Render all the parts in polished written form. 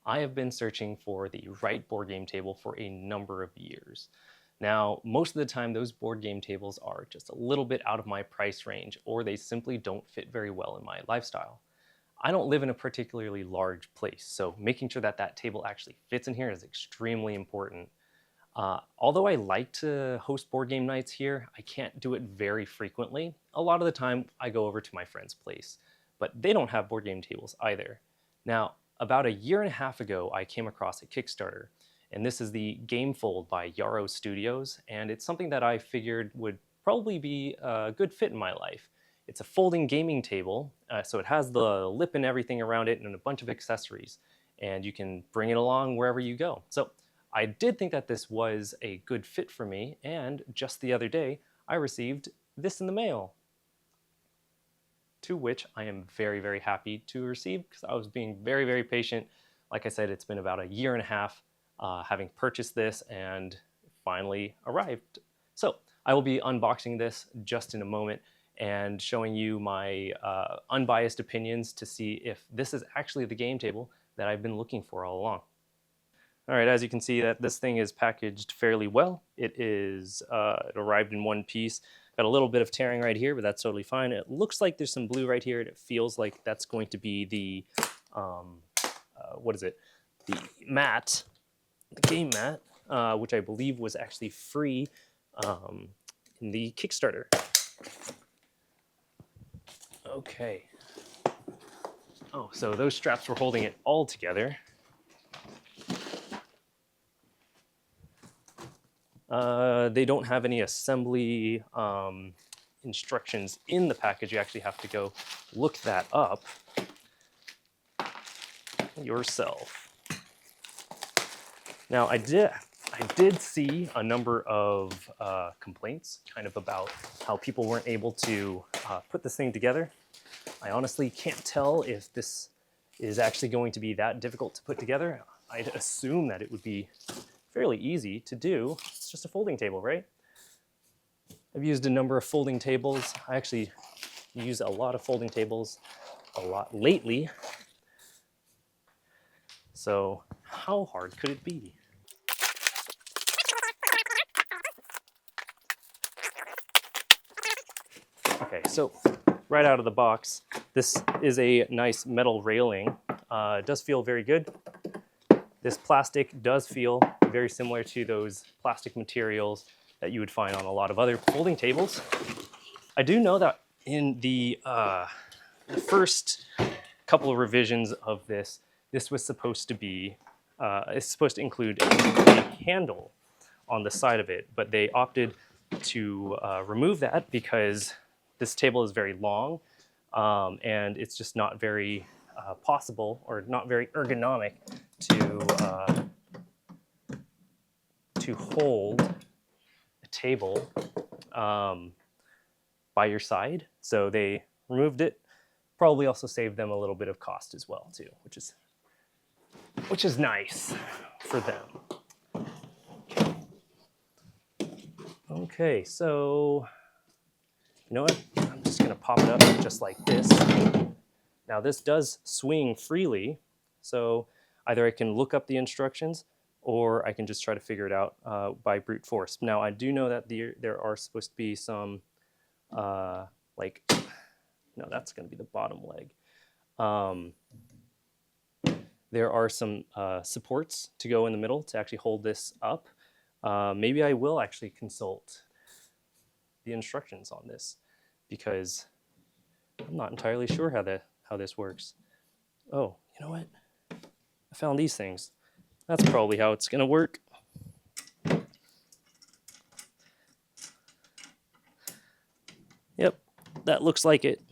I have been searching for the right board game table for a number of years. Now, most of the time those board game tables are just a little bit out of my price range, or they simply don't fit very well in my lifestyle. I don't live in a particularly large place, so making sure that that table actually fits in here is extremely important. Although I like to host board game nights here, I can't do it very frequently. A lot of the time I go over to my friend's place, but they don't have board game tables either. Now, about a year and a half ago, I came across a Kickstarter, and this is the Gamefold by Yarro Studios, and it's something that I figured would probably be a good fit in my life. It's a folding gaming table, so it has the lip and everything around it and a bunch of accessories, and you can bring it along wherever you go. So I did think that this was a good fit for me, and just the other day, I received this in the mail, to which I am very, very happy to receive because I was being very, very patient. Like I said, it's been about a year and a half having purchased this and finally arrived. So I will be unboxing this just in a moment and showing you my unbiased opinions to see if this is actually the game table that I've been looking for all along. All right, as you can see, that this thing is packaged fairly well. It arrived in one piece. Got a little bit of tearing right here, but that's totally fine. It looks like there's some blue right here, and it feels like that's going to be the, the mat, the game mat, which I believe was actually free in the Kickstarter. Okay. Oh, so those straps were holding it all together. They don't have any assembly instructions in the package. You actually have to go look that up yourself. Now, I did see a number of complaints kind of about how people weren't able to put this thing together. I honestly can't tell if this is actually going to be that difficult to put together. I'd assume that it would be fairly easy to do. It's just a folding table, right? I've used a number of folding tables. I actually use a lot of folding tables a lot lately. So how hard could it be? Okay, so right out of the box, this is a nice metal railing. It does feel very good. This plastic does feel very similar to those plastic materials that you would find on a lot of other folding tables. I do know that in the first couple of revisions of this, this was supposed to be, it's supposed to include a handle on the side of it, but they opted to remove that because this table is very long and it's just not very possible or not very ergonomic to hold a table by your side. So they removed it. Probably also saved them a little bit of cost as well too, which is nice for them. Okay, so you know what? I'm just gonna pop it up just like this. Now this does swing freely, so either I can look up the instructions or I can just try to figure it out by brute force. Now I do know that there are supposed to be some, no, that's gonna be the bottom leg. There are some supports to go in the middle to actually hold this up. Maybe I will actually consult the instructions on this because I'm not entirely sure how this works. Oh, you know what? I found these things. That's probably how it's gonna work. Yep, that looks like it.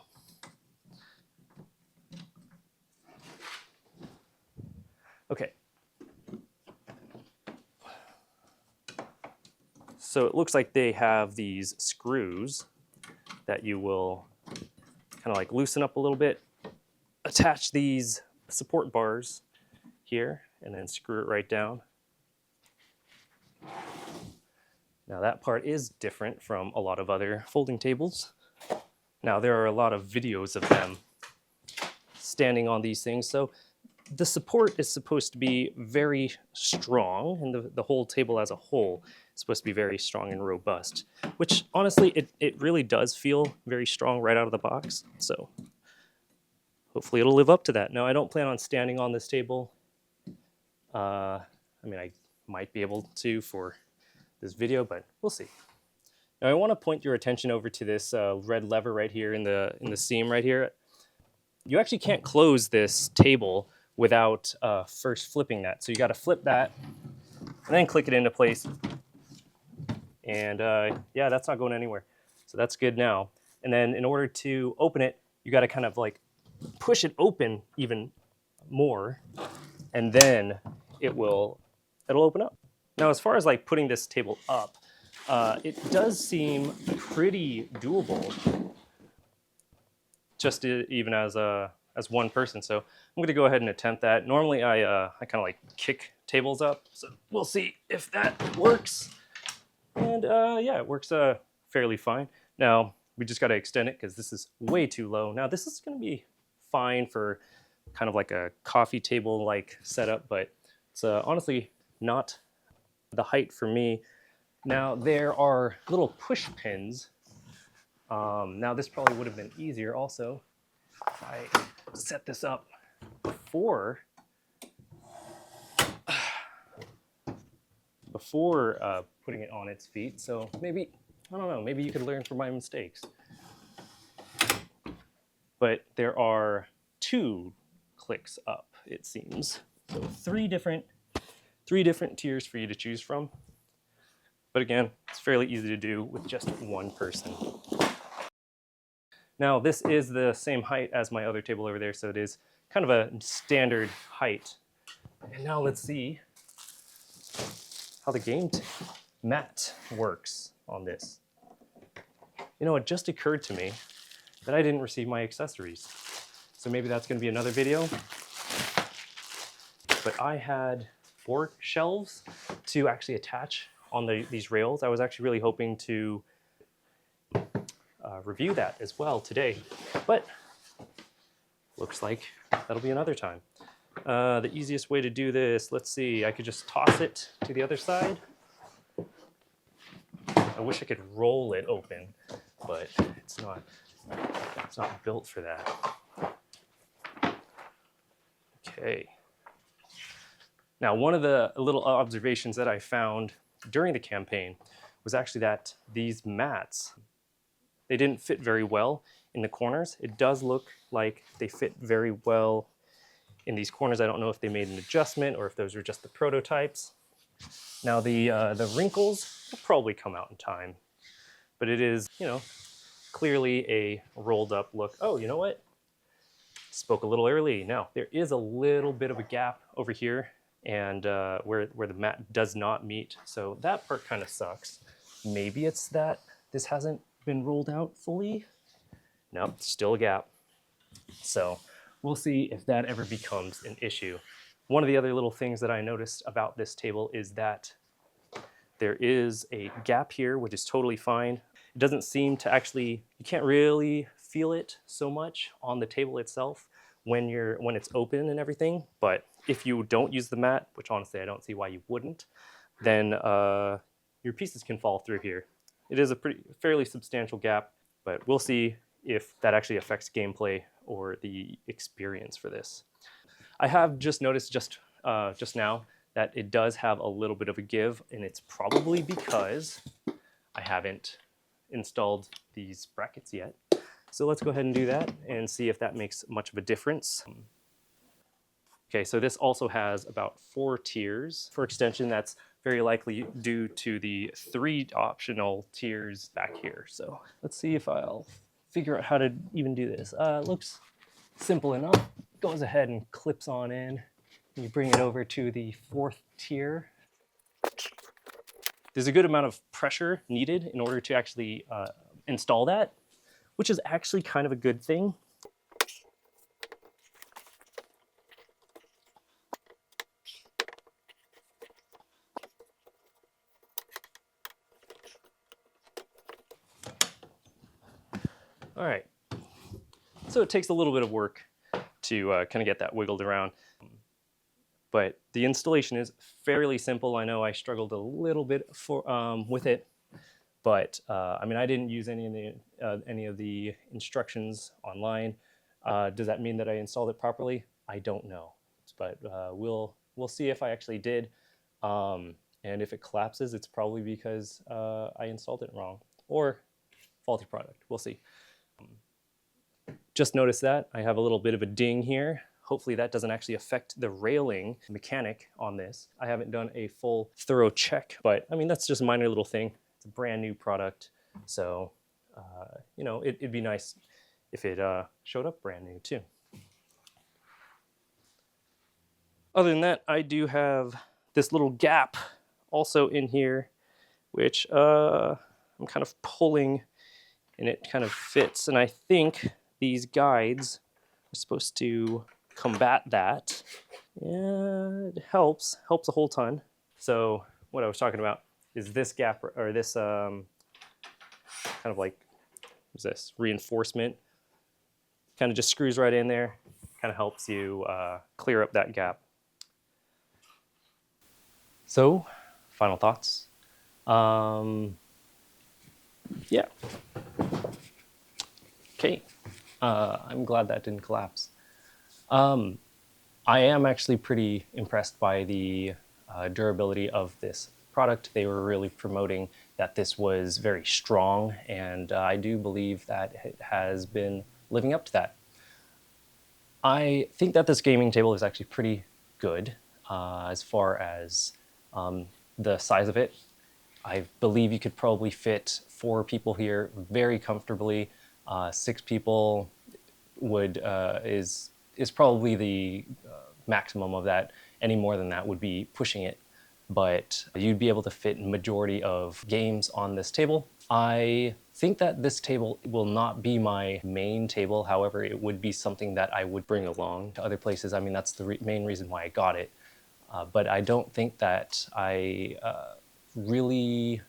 Okay. So it looks like they have these screws that you will kind of like loosen up a little bit, attach these support bars here, and then screw it right down. Now that part is different from a lot of other folding tables. Now there are a lot of videos of them standing on these things, so the support is supposed to be very strong, and the whole table as a whole is supposed to be very strong and robust, which honestly, it really does feel very strong right out of the box. So hopefully it'll live up to that. Now, I don't plan on standing on this table. I mean, I might be able to for this video, but we'll see. Now, I want to point your attention over to this red lever right here in the seam right here. You actually can't close this table without first flipping that. So you got to flip that and then click it into place. And yeah, that's not going anywhere. So that's good now. And then in order to open it, you got to kind of like push it open even more, and then it'll open up. Now, as far as like putting this table up, it does seem pretty doable, just even as one person. So I'm going to go ahead and attempt that. Normally, I kind of like kick tables up, so we'll see if that works. And yeah, it works fairly fine. Now we just got to extend it because this is way too low. Now this is going to be fine for kind of like a coffee table like setup, but it's honestly not the height for me. Now there are little push pins. Now this probably would have been easier also if I set this up before putting it on its feet. So maybe, I don't know, maybe you could learn from my mistakes. But there are 2 clicks up, it seems. So three different tiers for you to choose from. But again, it's fairly easy to do with just one person. Now this is the same height as my other table over there, so it is kind of a standard height. And now let's see how the game mat works on this. You know, it just occurred to me that I didn't receive my accessories. So maybe that's going to be another video. But I had 4 shelves to actually attach on these rails. I was actually really hoping to review that as well today, but looks like that'll be another time. The easiest way to do this, let's see, I could just toss it to the other side. I wish I could roll it open, but it's not built for that. Okay. Now, one of the little observations that I found during the campaign was actually that these mats, they didn't fit very well in the corners. It does look like they fit very well in these corners. I don't know if they made an adjustment or if those are just the prototypes. Now the wrinkles will probably come out in time, but it is, you know, clearly a rolled up look. Oh, you know what? Spoke a little early. Now there is a little bit of a gap over here, and where the mat does not meet. So that part kind of sucks. Maybe it's that this hasn't been rolled out fully. Nope, still a gap. So we'll see if that ever becomes an issue. One of the other little things that I noticed about this table is that there is a gap here, which is totally fine. It doesn't seem to actually, you can't really feel it so much on the table itself when it's open and everything. But if you don't use the mat, which honestly I don't see why you wouldn't, then your pieces can fall through here. It is a fairly substantial gap, but we'll see if that actually affects gameplay or the experience for this. I have just noticed just now that it does have a little bit of a give, and it's probably because I haven't installed these brackets yet. So let's go ahead and do that and see if that makes much of a difference. Okay, so this also has about 4 tiers. For extension, that's very likely due to the 3 optional tiers back here. So let's see if I'll figure out how to even do this. It looks simple enough. Goes ahead and clips on in. You bring it over to the 4th tier. There's a good amount of pressure needed in order to actually install that, which is actually kind of a good thing. All right, so it takes a little bit of work to kind of get that wiggled around. but the installation is fairly simple. I know I struggled a little bit with it, but I mean, I didn't use any of the instructions online. Does that mean that I installed it properly? I don't know, but we'll see if I actually did. And if it collapses, it's probably because I installed it wrong or faulty product. We'll see. Just notice that I have a little bit of a ding here. Hopefully that doesn't actually affect the railing mechanic on this. I haven't done a full thorough check, but I mean, that's just a minor little thing. It's a brand new product. So, you know, it'd be nice if it showed up brand new too. Other than that, I do have this little gap also in here, which I'm kind of pulling and it kind of fits. And I think these guides are supposed to combat that. Yeah, it helps a whole ton. So what I was talking about is this gap, or this kind of like, what's this, reinforcement. Kind of just screws right in there, kind of helps you clear up that gap. So, final thoughts. Yeah. Okay. I'm glad that didn't collapse. I am actually pretty impressed by the durability of this product. They were really promoting that this was very strong, and I do believe that it has been living up to that. I think that this gaming table is actually pretty good as far as the size of it. I believe you could probably fit 4 people here very comfortably. 6 people would is probably the maximum of that. Any more than that would be pushing it. But you'd be able to fit majority of games on this table. I think that this table will not be my main table. However, it would be something that I would bring along to other places. I mean, that's the main reason why I got it. But I don't think that I really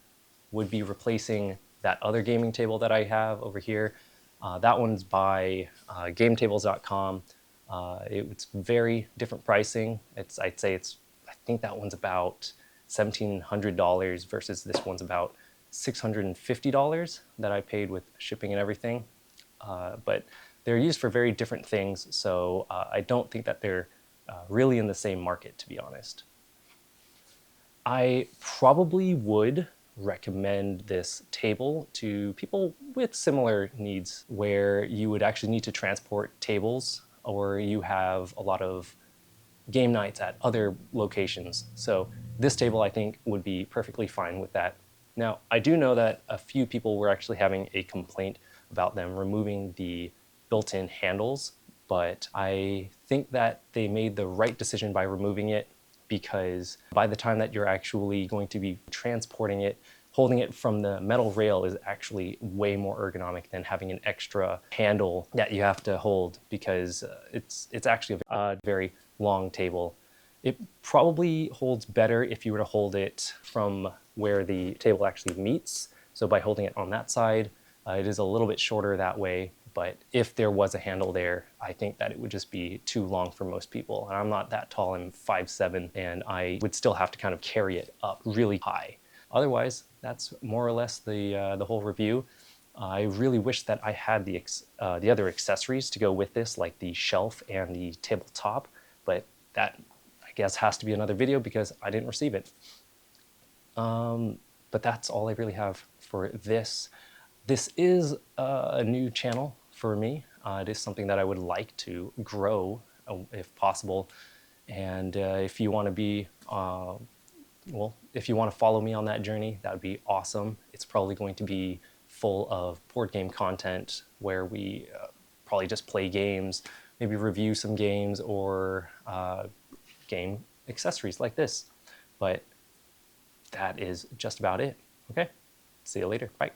would be replacing that other gaming table that I have over here. That one's by gametables.com. It's very different pricing. I'd say I think that one's about $1,700 versus this one's about $650 that I paid with shipping and everything. But they're used for very different things, so I don't think that they're really in the same market, to be honest. I probably would recommend this table to people with similar needs, where you would actually need to transport tables, or you have a lot of game nights at other locations. So this table, I think, would be perfectly fine with that. Now, I do know that a few people were actually having a complaint about them removing the built-in handles, but I think that they made the right decision by removing it, because by the time that you're actually going to be transporting it, holding it from the metal rail is actually way more ergonomic than having an extra handle that you have to hold, because it's actually a very long table. It probably holds better if you were to hold it from where the table actually meets. So by holding it on that side, it is a little bit shorter that way. But if there was a handle there, I think that it would just be too long for most people. And I'm not that tall, I'm 5'7", and I would still have to kind of carry it up really high. Otherwise, that's more or less the whole review. I really wish that I had the other accessories to go with this, like the shelf and the tabletop, but that, I guess, has to be another video because I didn't receive it. But that's all I really have for this. This is a new channel for me. It is something that I would like to grow if possible. And if you want to be, if you want to follow me on that journey, that would be awesome. It's probably going to be full of board game content where we probably just play games, maybe review some games, or game accessories like this. But that is just about it. Okay, see you later. Bye.